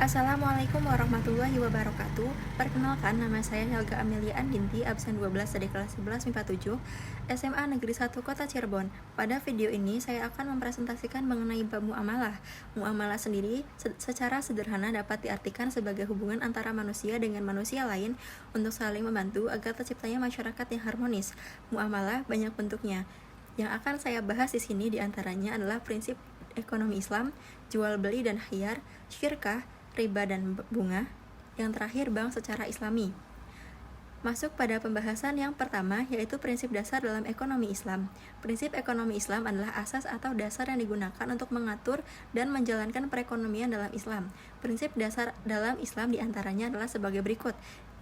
Assalamualaikum warahmatullahi wabarakatuh. Perkenalkan, nama saya Helga Amelia Andinti, absen 12 dari kelas 11 MIPA 7, SMA Negeri 1 Kota Cirebon. Pada video ini, saya akan mempresentasikan mengenai bab muamalah. Muamalah sendiri secara sederhana dapat diartikan sebagai hubungan antara manusia dengan manusia lain untuk saling membantu agar terciptanya masyarakat yang harmonis. Muamalah banyak bentuknya. Yang akan saya bahas di sini diantaranya adalah prinsip ekonomi Islam, jual beli dan khiyar, syirkah, riba dan bunga, yang terakhir bank secara islami. Masuk pada pembahasan yang pertama, yaitu prinsip dasar dalam ekonomi Islam. Prinsip ekonomi Islam adalah asas atau dasar yang digunakan untuk mengatur dan menjalankan perekonomian dalam Islam. Prinsip dasar dalam Islam diantaranya adalah sebagai berikut.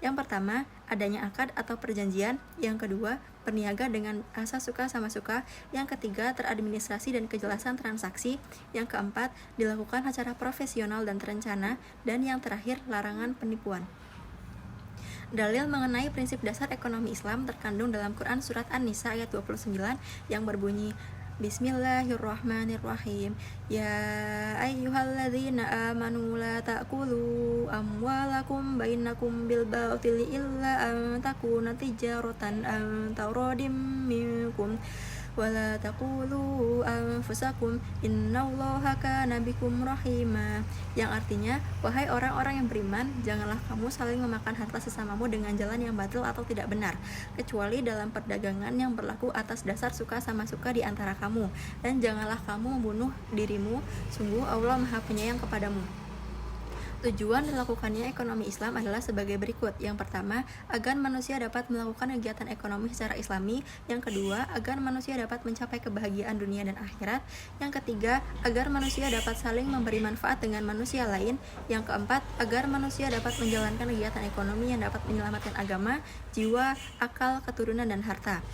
Yang pertama, adanya akad atau perjanjian. Yang kedua, berniaga dengan asas suka sama suka. Yang ketiga, teradministrasi dan kejelasan transaksi. Yang keempat, dilakukan secara profesional dan terencana. Dan yang terakhir, larangan penipuan. Dalil mengenai prinsip dasar ekonomi Islam terkandung dalam Quran Surat An-Nisa ayat 29 yang berbunyi, Bismillahirrahmanirrahim. Ya ayyuhalladzina amanu la ta'kulu amwalakum bainakum bil batili illa an takuna tijaratan an tawradim minkum wala taqulu anfusakum innallaha kana bikum rahima, yang artinya, wahai orang-orang yang beriman, janganlah kamu saling memakan harta sesamamu dengan jalan yang batil atau tidak benar, kecuali dalam perdagangan yang berlaku atas dasar suka sama suka di antara kamu, dan janganlah kamu membunuh dirimu, sungguh Allah Maha Penyayang kepadamu. Tujuan dilakukannya ekonomi Islam adalah sebagai berikut. Yang pertama, agar manusia dapat melakukan kegiatan ekonomi secara islami. Yang kedua, agar manusia dapat mencapai kebahagiaan dunia dan akhirat. Yang ketiga, agar manusia dapat saling memberi manfaat dengan manusia lain. Yang keempat, agar manusia dapat menjalankan kegiatan ekonomi yang dapat menyelamatkan agama, jiwa, akal, keturunan, dan harta.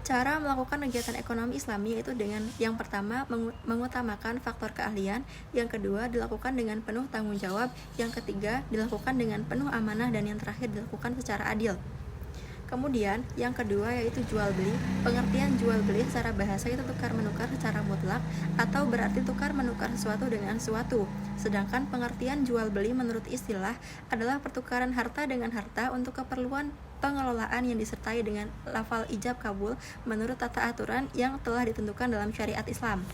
Cara melakukan kegiatan ekonomi Islami yaitu dengan yang pertama mengutamakan faktor keahlian, yang kedua dilakukan dengan penuh tanggung jawab, yang ketiga dilakukan dengan penuh amanah, dan yang terakhir dilakukan secara adil. Kemudian, yang kedua yaitu jual beli. Pengertian jual beli secara bahasa itu tukar menukar secara mutlak atau berarti tukar menukar sesuatu dengan sesuatu. Sedangkan pengertian jual beli menurut istilah adalah pertukaran harta dengan harta untuk keperluan pengelolaan yang disertai dengan lafal ijab kabul menurut tata aturan yang telah ditentukan dalam syariat Islam.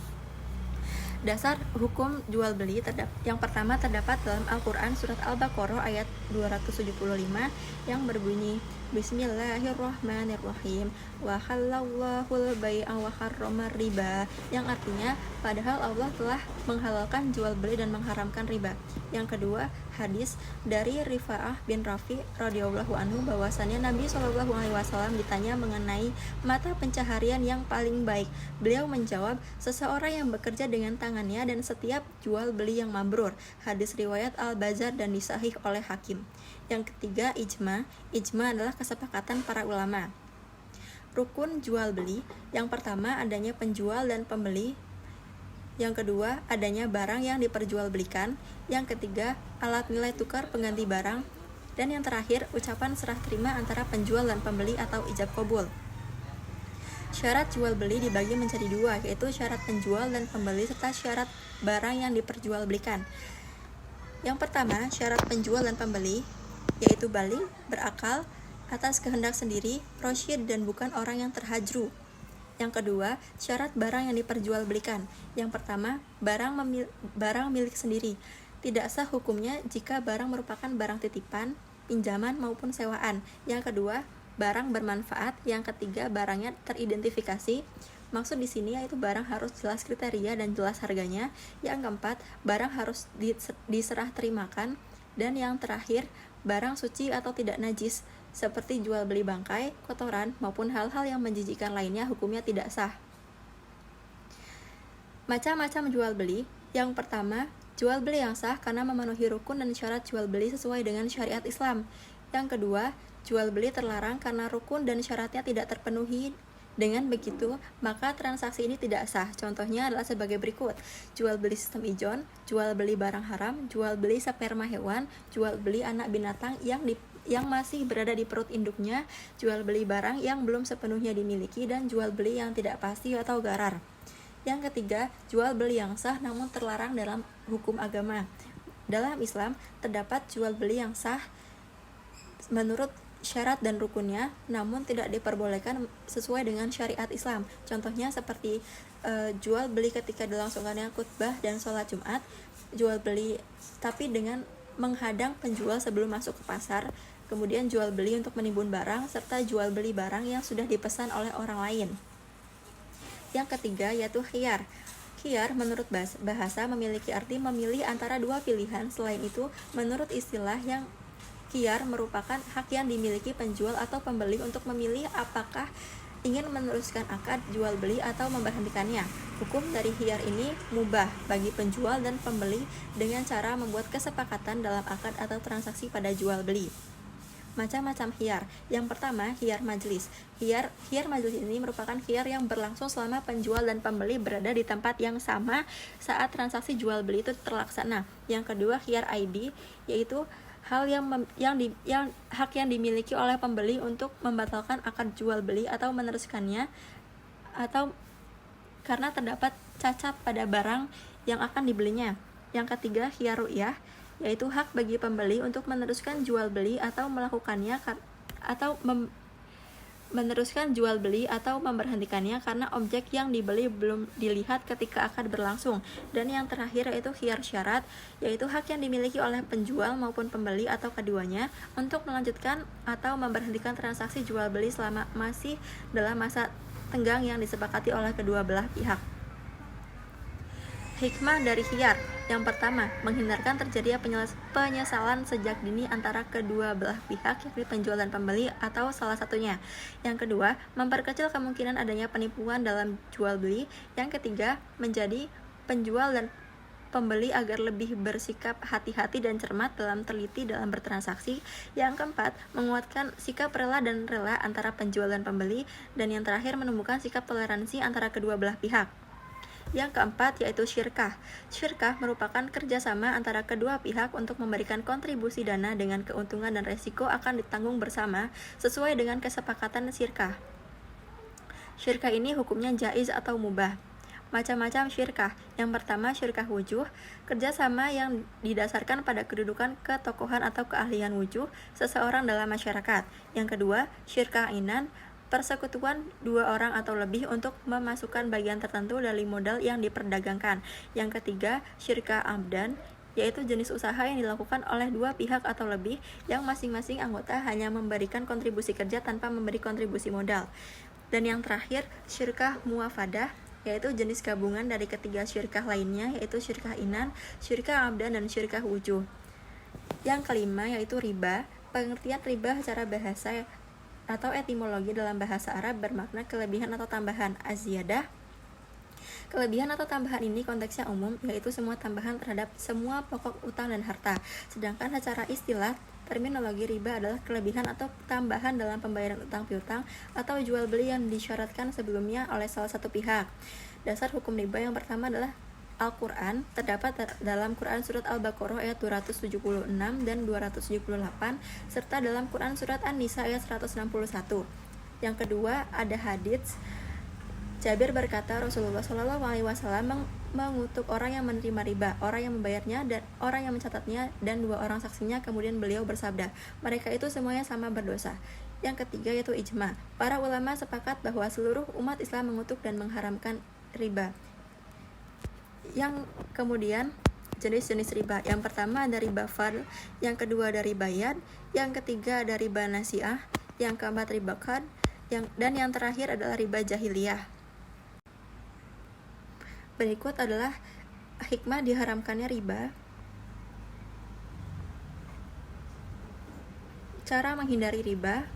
Dasar hukum jual beli yang pertama terdapat dalam Al-Quran Surat Al-Baqarah ayat 275 yang berbunyi, Bismillahirrahmanirrahim, wa halallahul bai'a wa harrama riba, yang artinya padahal Allah telah menghalalkan jual beli dan mengharamkan riba. Yang kedua, hadis dari Rifa'ah bin Rafi radhiyallahu anhu bahwasannya Nabi SAW ditanya mengenai mata pencaharian yang paling baik. Beliau menjawab, seseorang yang bekerja dengan tangannya dan setiap jual beli yang mabrur. Hadis riwayat Al-Bazar dan disahih oleh Hakim. Yang ketiga, ijma. Ijma adalah kesepakatan para ulama. Rukun jual beli. Yang pertama, adanya penjual dan pembeli. Yang kedua, adanya barang yang diperjualbelikan. Yang ketiga, alat nilai tukar pengganti barang. Dan yang terakhir, ucapan serah terima antara penjual dan pembeli atau ijab qabul. Syarat jual beli dibagi menjadi dua, yaitu syarat penjual dan pembeli serta syarat barang yang diperjualbelikan. Yang pertama, syarat penjual dan pembeli, yaitu baligh, berakal, atas kehendak sendiri, rasyid, dan bukan orang yang terhajru. Yang kedua, syarat barang yang diperjualbelikan. Yang pertama, barang milik sendiri. Tidak sah hukumnya jika barang merupakan barang titipan, pinjaman maupun sewaan. Yang kedua, barang bermanfaat. Yang ketiga, barangnya teridentifikasi. Maksud di sini yaitu barang harus jelas kriteria dan jelas harganya. Yang keempat, barang harus diserah terimakan. Dan yang terakhir, barang suci atau tidak najis, seperti jual beli bangkai, kotoran, maupun hal-hal yang menjijikkan lainnya hukumnya tidak sah. Macam-macam jual beli. Yang pertama, jual beli yang sah karena memenuhi rukun dan syarat jual beli sesuai dengan syariat Islam. Yang kedua, jual beli terlarang karena rukun dan syaratnya tidak terpenuhi. Dengan begitu, maka transaksi ini tidak sah. Contohnya adalah sebagai berikut: jual beli sistem ijon, jual beli barang haram, jual beli sperma hewan, jual beli anak binatang yang masih berada di perut induknya, jual beli barang yang belum sepenuhnya dimiliki, dan jual beli yang tidak pasti atau gharar. Yang ketiga, jual beli yang sah namun terlarang dalam hukum agama. Dalam Islam, terdapat jual beli yang sah menurut syarat dan rukunnya, namun tidak diperbolehkan sesuai dengan syariat Islam. Contohnya seperti jual beli ketika dilangsungkannya khutbah dan sholat Jumat, jual beli tapi dengan menghadang penjual sebelum masuk ke pasar, kemudian jual beli untuk menimbun barang, serta jual beli barang yang sudah dipesan oleh orang lain. Yang ketiga yaitu khiyar. Khiyar menurut bahasa memiliki arti memilih antara dua pilihan. Selain itu, menurut istilah yang khiyar merupakan hak yang dimiliki penjual atau pembeli untuk memilih apakah ingin meneruskan akad jual beli atau memberhentikannya. Hukum dari khiyar ini mubah bagi penjual dan pembeli dengan cara membuat kesepakatan dalam akad atau transaksi pada jual beli. Macam-macam khiyar. Yang pertama, khiyar majlis. Khiyar majlis ini merupakan khiyar yang berlangsung selama penjual dan pembeli berada di tempat yang sama saat transaksi jual beli itu terlaksana. Yang kedua, khiyar ID, yaitu hak yang dimiliki oleh pembeli untuk membatalkan akad jual beli atau meneruskannya, atau karena terdapat cacat pada barang yang akan dibelinya. Yang ketiga, khiyar ru'yah, yaitu hak bagi pembeli untuk meneruskan jual beli atau melakukannya meneruskan jual beli atau memberhentikannya karena objek yang dibeli belum dilihat ketika akad berlangsung. Dan yang terakhir yaitu khiyar syarat, yaitu hak yang dimiliki oleh penjual maupun pembeli atau keduanya untuk melanjutkan atau memberhentikan transaksi jual beli selama masih dalam masa tenggang yang disepakati oleh kedua belah pihak. Hikmah dari khiyar. Yang pertama, menghindarkan terjadinya penyesalan sejak dini antara kedua belah pihak, yakni penjual dan pembeli atau salah satunya. Yang kedua, memperkecil kemungkinan adanya penipuan dalam jual beli. Yang ketiga, menjadi penjual dan pembeli agar lebih bersikap hati-hati dan cermat dalam teliti dalam bertransaksi. Yang keempat, menguatkan sikap rela dan rela antara penjual dan pembeli. Dan yang terakhir, menumbuhkan sikap toleransi antara kedua belah pihak. Yang keempat yaitu syirkah. Syirkah merupakan kerjasama antara kedua pihak untuk memberikan kontribusi dana dengan keuntungan dan resiko akan ditanggung bersama sesuai dengan kesepakatan syirkah. Syirkah ini hukumnya jaiz atau mubah. Macam-macam syirkah. Yang pertama, syirkah wujuh, kerjasama yang didasarkan pada kedudukan ketokohan atau keahlian wujuh seseorang dalam masyarakat. Yang kedua, syirkah inan, persekutuan dua orang atau lebih untuk memasukkan bagian tertentu dari modal yang diperdagangkan. Yang ketiga, syirkah abdan, yaitu jenis usaha yang dilakukan oleh dua pihak atau lebih yang masing-masing anggota hanya memberikan kontribusi kerja tanpa memberi kontribusi modal. Dan yang terakhir, syirkah muafadah, yaitu jenis gabungan dari ketiga syirkah lainnya, yaitu syirkah inan, syirkah abdan, dan syirkah wujuh. Yang kelima yaitu riba. Pengertian riba secara bahasa atau etimologi dalam bahasa Arab bermakna kelebihan atau tambahan. Az-ziyadah, kelebihan atau tambahan ini konteksnya umum, yaitu semua tambahan terhadap semua pokok utang dan harta. Sedangkan secara istilah, terminologi riba adalah kelebihan atau tambahan dalam pembayaran utang piutang atau jual beli yang disyaratkan sebelumnya oleh salah satu pihak. Dasar hukum riba yang pertama adalah Al-Quran, terdapat dalam Quran Surat Al-Baqarah ayat 276 dan 278, serta dalam Quran Surat An-Nisa ayat 161. Yang kedua, ada hadits. Jabir berkata, Rasulullah SAW mengutuk orang yang menerima riba, orang yang membayarnya, dan orang yang mencatatnya, dan dua orang saksinya. Kemudian beliau bersabda, mereka itu semuanya sama berdosa. Yang ketiga yaitu ijma. Para ulama sepakat bahwa seluruh umat Islam mengutuk dan mengharamkan riba. Yang kemudian jenis-jenis riba. Yang pertama ada riba fadl, yang kedua ada riba yad, yang ketiga ada riba nasiah, yang keempat riba qad, dan yang terakhir adalah riba jahiliyah. Berikut adalah hikmah diharamkannya riba. Cara menghindari riba.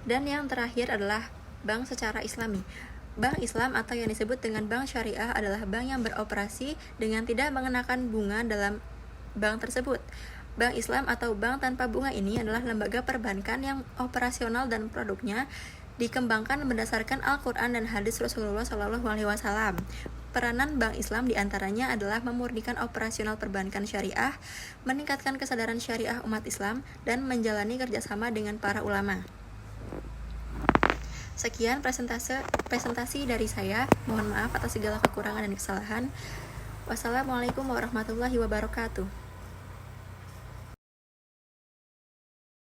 Dan yang terakhir adalah bank secara islami. Bank Islam atau yang disebut dengan bank syariah adalah bank yang beroperasi dengan tidak mengenakan bunga dalam bank tersebut. Bank Islam atau bank tanpa bunga ini adalah lembaga perbankan yang operasional dan produknya dikembangkan berdasarkan Al-Quran dan hadis Rasulullah SAW. Peranan Bank Islam diantaranya adalah memurnikan operasional perbankan syariah, meningkatkan kesadaran syariah umat Islam, dan menjalani kerjasama dengan para ulama. Sekian presentasi dari saya. Mohon maaf atas segala kekurangan dan kesalahan. Wassalamualaikum warahmatullahi wabarakatuh.